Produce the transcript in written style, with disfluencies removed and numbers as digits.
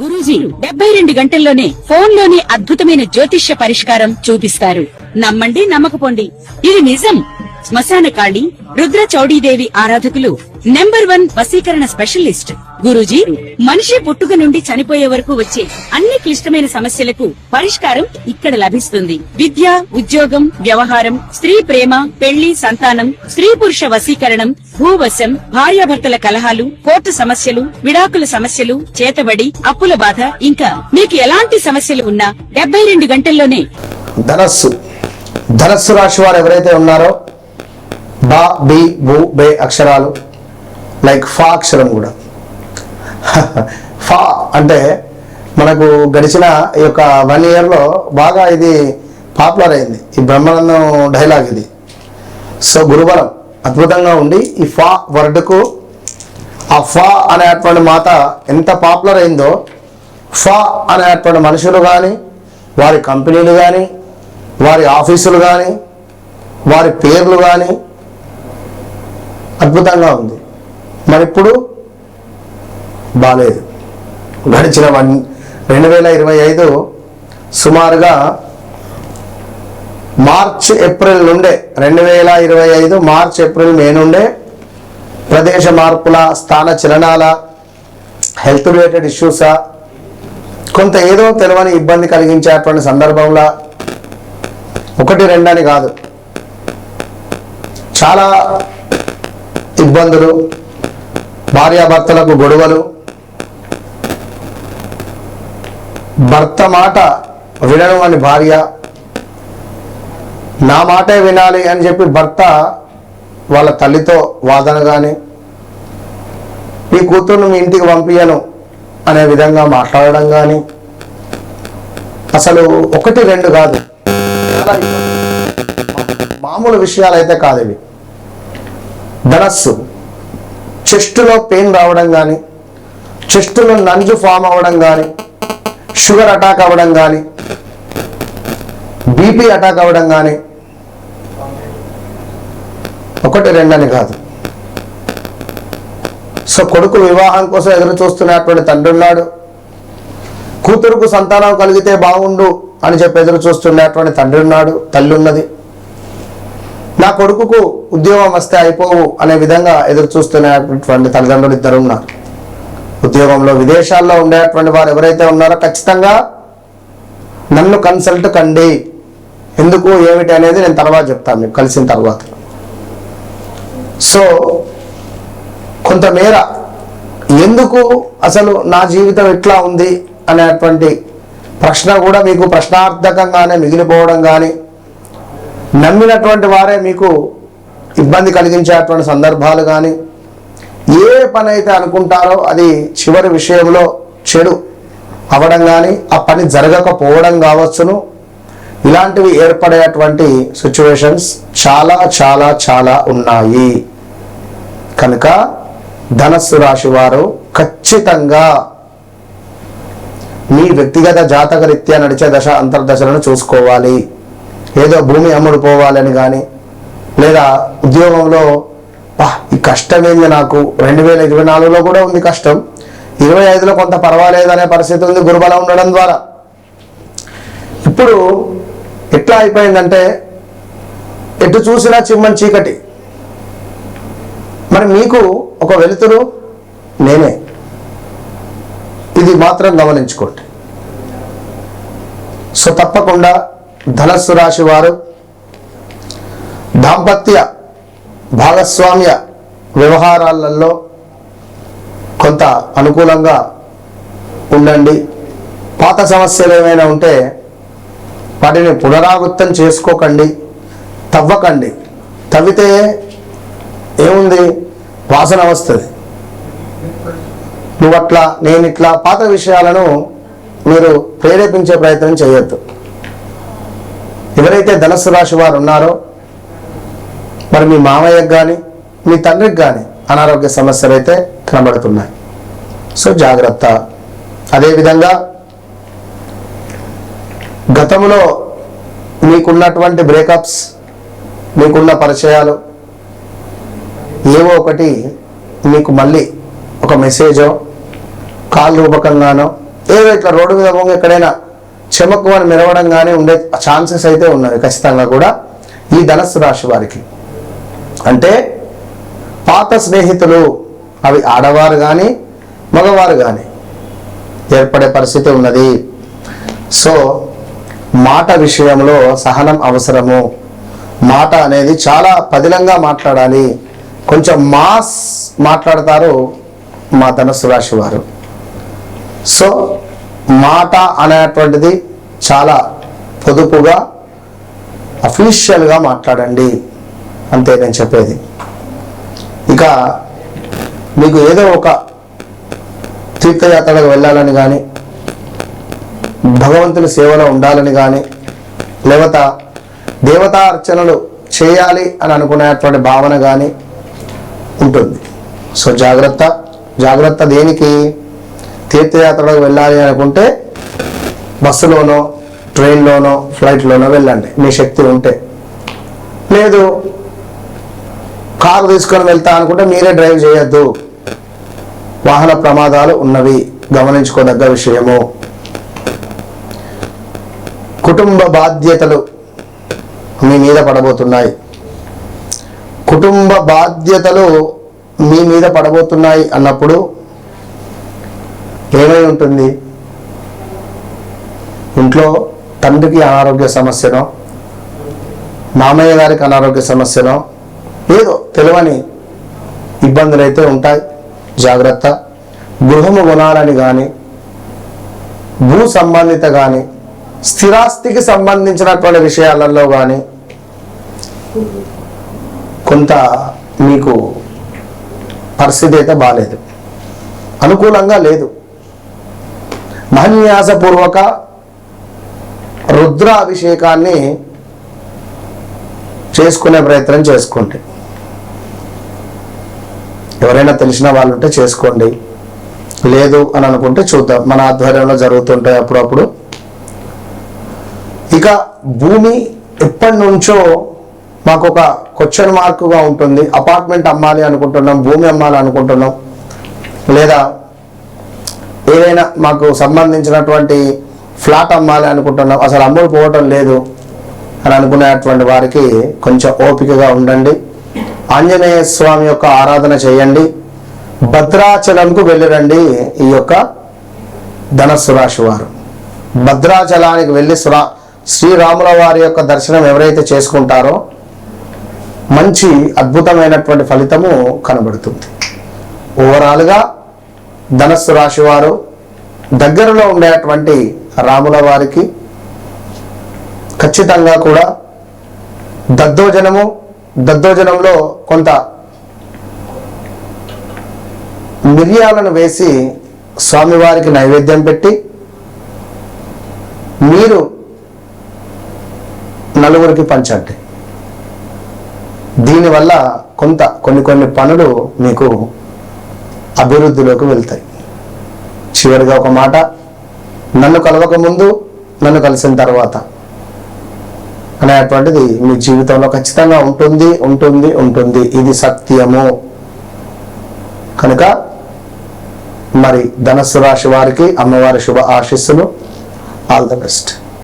గురూజీ 72 గంటల్లోనే ఫోన్ లోని అద్భుతమైన జ్యోతిష్య పరిష్కారం చూపిస్తారు. నమ్మండి నమ్మకపోండి, ఇది నిజం. శ్మశాన కాళి రుద్ర చౌడీదేవి ఆరాధకులు నంబర్ 1 వశీకరణ స్పెషలిస్ట్ గురూజీ. మనిషి పుట్టుక నుండి చనిపోయే వరకు వచ్చే అన్ని క్లిష్టమైన సమస్యలకు పరిష్కారం ఇక్కడ లభిస్తుంది. విద్య, ఉద్యోగం, వ్యవహారం, స్త్రీ ప్రేమ, పెళ్లి, సంతానం, స్త్రీ పురుష వశీకరణం, భూవశం, భార్యాభర్తల కలహాలు, కోర్టు సమస్యలు, విడాకుల సమస్యలు, చేతబడి, అప్పుల బాధ, ఇంకా మీకు ఎలాంటి సమస్యలు ఉన్నా 72 గంటల్లోనే. ధనస్సు రాశి వారు ఎవరైతే ఉన్నారో బా, బి, బు, బే అక్షరాలు, లైక్ ఫా అక్షరం కూడా ఫా అంటే మనకు గడిచిన ఈ యొక్క 1 yearలో బాగా ఇది పాపులర్ అయింది. ఈ బ్రహ్మానందం డైలాగ్ ఇది. సో గురుబలం అద్భుతంగా ఉండి ఈ ఫా వర్డ్కు ఆ ఫా అనేటువంటి మాట ఎంత పాపులర్ అయిందో, ఫా అనేటువంటి మనుషులు కానీ, వారి కంపెనీలు కానీ, వారి ఆఫీసులు కానీ, వారి పేర్లు కానీ అద్భుతంగా ఉంది. మరి ఇప్పుడు బాలేదు. గడిచిన 2025 సుమారుగా మార్చ్ ఏప్రిల్ నుండే 2025 మార్చ్ ఏప్రిల్ మే నుండే ప్రదేశ మార్పుల, స్థాన చలనాల, హెల్త్ రిలేటెడ్ ఇష్యూసా, కొంత ఏదో తెలియని ఇబ్బంది కలిగించేటువంటి సందర్భంలో 1, 2 అని కాదు, చాలా ఇబ్బందులు, భార్యాభర్తలకు గొడవలు, భర్త మాట వినడం అని భార్య, నా మాటే వినాలి అని చెప్పి భర్త వాళ్ళ తల్లితో వాదన కానీ, మీ కూతుర్ను మీ ఇంటికి పంపించను అనే విధంగా మాట్లాడడం కానీ, అసలు 1, 2 కాదు, చాలా మామూలు విషయాలు అయితే కాదు ఇవి. ధనస్సు చెస్టులో పెయిన్ రావడం కానీ, చెస్టులో నంజు ఫామ్ అవ్వడం కానీ, షుగర్ అటాక్ అవ్వడం కానీ, బీపీ అటాక్ అవ్వడం కానీ 1, 2 అని కాదు. సో కొడుకు వివాహం కోసం ఎదురు చూస్తున్నటువంటి తండ్రి ఉన్నాడు, కూతురుకు సంతానం కలిగితే బాగుండు అని చెప్పి ఎదురు చూస్తున్నటువంటి తండ్రి ఉన్నాడు, తల్లి ఉన్నది. నా కొడుకుకు ఉద్యోగం వస్తే అయిపోవు అనే విధంగా ఎదురు చూస్తున్నటువంటి తల్లిదండ్రులు 2 ఉన్నారు. ఉద్యోగంలో విదేశాల్లో ఉండేటువంటి వారు ఎవరైతే ఉన్నారో ఖచ్చితంగా నన్ను కన్సల్ట్ కండి, ఎందుకు ఏమిటి అనేది నేను తర్వాత చెప్తాను మీకు కలిసిన తర్వాత. సో కొంతమేర ఎందుకు అసలు నా జీవితం ఎట్లా ఉంది అనేటువంటి ప్రశ్న కూడా మీకు ప్రశ్నార్థకంగానే మిగిలిపోవడం కానీ, నమ్మినటువంటి వారే మీకు ఇబ్బంది కలిగించేటువంటి సందర్భాలు కానీ, ఏ పని అయితే అనుకుంటారో అది చివరి విషయంలో చెడు అవ్వడం కానీ, ఆ పని జరగకపోవడం కావచ్చును, ఇలాంటివి ఏర్పడేటువంటి సిచ్యువేషన్స్ చాలా చాలా చాలా ఉన్నాయి. కనుక ధనస్సు రాశి వారు ఖచ్చితంగా మీ వ్యక్తిగత జాతక రీత్యా నడిచే దశ అంతర్దశలను చూసుకోవాలి. ఏదో భూమి అమ్ముడు పోవాలని కానీ, లేదా ఉద్యోగంలో ఈ కష్టం ఏంది నాకు 2024లో కూడా ఉంది కష్టం, 25లో కొంత పర్వాలేదు అనే పరిస్థితి ఉంది గురుబలం ఉండడం ద్వారా. ఇప్పుడు ఎట్లా అయిపోయిందంటే ఎటు చూసినా చిమ్మని చీకటి. మరి మీకు ఒక వెలుతురు నేనే, ఇది మాత్రం గమనించుకోండి. సో తప్పకుండా ధనస్సు రాశి వారు దాంపత్య భాగస్వామ్య వ్యవహారాలలో కొంత అనుకూలంగా ఉండండి. పాత సమస్యలు ఏమైనా ఉంటే వాటిని పునరావృతం చేసుకోకండి, తవ్వకండి. తవ్వితే ఏముంది, వాసన వస్తుంది. నువ్వట్లా నేను ఇట్లా పాత విషయాలను మీరు ప్రేరేపించే ప్రయత్నం చేయొద్దు. ఎవరైతే ధనస్సు రాశి వారు ఉన్నారో మరి మీ మామయ్యకు కానీ మీ తండ్రికి కానీ అనారోగ్య సమస్యలు అయితే కనబడుతున్నాయి. సో జాగ్రత్త. అదేవిధంగా గతంలో మీకున్నటువంటి బ్రేకప్స్, మీకున్న పరిచయాలు ఏవో ఒకటి మీకు మళ్ళీ ఒక మెసేజో కాల్ రూపకంగానో ఏదో ఇట్లా రోడ్డు మీద పోగా ఎక్కడైనా చెమకు అని మెరవడం కానీ ఉండే ఛాన్సెస్ అయితే ఉన్నవి ఖచ్చితంగా కూడా ఈ ధనస్సు రాశి వారికి. అంటే పాత స్నేహితులు, అవి ఆడవారు కానీ మగవారు కానీ ఏర్పడే పరిస్థితి ఉన్నది. సో మాట విషయంలో సహనం అవసరము. మాట అనేది చాలా పదిలంగా మాట్లాడాలి. కొంచెం మాస్ మాట్లాడతారు మా ధనస్సు రాశి వారు. సో మాట అనేటువంటిది చాలా పొదుపుగా అఫీషియల్గా మాట్లాడండి, అంతే నేను చెప్పేది. ఇక మీకు ఏదో ఒక తీర్థయాత్రలకు వెళ్ళాలని కానీ, భగవంతుని సేవలో ఉండాలని కానీ, లేవత దేవతా అర్చనలు చేయాలి అని అనుకునేటువంటి భావన కానీ ఉంటుంది. సో జాగ్రత్త దేనికి? తీర్థయాత్రలకు వెళ్ళాలి అనుకుంటే బస్సులోనో, ట్రైన్లోనో, ఫ్లైట్లోనో వెళ్ళండి మీ శక్తి ఉంటే. లేదు కారు తీసుకొని వెళ్తా అనుకుంటే మీరే డ్రైవ్ చేయొద్దు. వాహన ప్రమాదాలు ఉన్నవి, గమనించుకోదగ్గ విషయము. కుటుంబ బాధ్యతలు మీ మీద పడబోతున్నాయి. కుటుంబ బాధ్యతలు మీ మీద పడబోతున్నాయి అన్నప్పుడు ఏమై ఉంటుంది? ఇంట్లో తండ్రికి అనారోగ్య సమస్యనో, మామయ్య గారికి అనారోగ్య సమస్యనో, ఏదో తెలియని ఇబ్బందులు అయితే ఉంటాయి. జాగ్రత్త. గృహము కొనాలని కానీ, భూ సంబంధిత కానీ, స్థిరాస్తికి సంబంధించినటువంటి విషయాలలో కానీ కొంత మీకు పరిస్థితి అయితే బాగాలేదు, అనుకూలంగా లేదు. మహన్యాసపూర్వక రుద్రాభిషేకాన్ని చేసుకునే ప్రయత్నం చేసుకోండి. ఎవరైనా తెలిసిన వాళ్ళు ఉంటే చేసుకోండి, లేదు అని అనుకుంటే చూద్దాం. మన ఆధ్వర్యంలో జరుగుతుంటాయి అప్పుడప్పుడు. ఇక భూమి ఎప్పటి నుంచో మాకు ఒక క్వశ్చన్ మార్కుగా ఉంటుంది. అపార్ట్మెంట్ అమ్మాలి అనుకుంటున్నాం, భూమి అమ్మాలి అనుకుంటున్నాం, లేదా ఏదైనా మాకు సంబంధించినటువంటి ఫ్లాట్ అమ్మాలి అనుకుంటున్నాం, అసలు అమ్ముడు పోవటం లేదు అని అనుకునేటువంటి వారికి కొంచెం ఓపికగా ఉండండి. ఆంజనేయ స్వామి యొక్క ఆరాధన చేయండి. భద్రాచలంకు వెళ్ళిరండి. ఈ యొక్క ధనస్సు రాశి వారు భద్రాచలానికి వెళ్ళి శ్రీరాముల వారి యొక్క దర్శనం ఎవరైతే చేసుకుంటారో మంచి అద్భుతమైనటువంటి ఫలితము కనబడుతుంది. ఓవరాల్గా ధనస్సు రాశి వారు దగ్గరలో ఉండేటువంటి రాముల వారికి ఖచ్చితంగా కూడా దద్దోజనంలో కొంత మిరియాలను వేసి స్వామివారికి నైవేద్యం పెట్టి మీరు నలుగురికి పంచండి. దీనివల్ల కొన్ని పనులు మీకు అభివృద్ధిలోకి వెళ్తాయి. చివరిగా ఒక మాట, నన్ను కలవక ముందు, నన్ను కలిసిన తర్వాత అనేటువంటిది మీ జీవితంలో ఖచ్చితంగా ఉంటుంది. ఇది సత్యము. కనుక మరి ధనస్సు రాశి వారికి అమ్మవారి శుభ ఆశీస్సులు. All the best.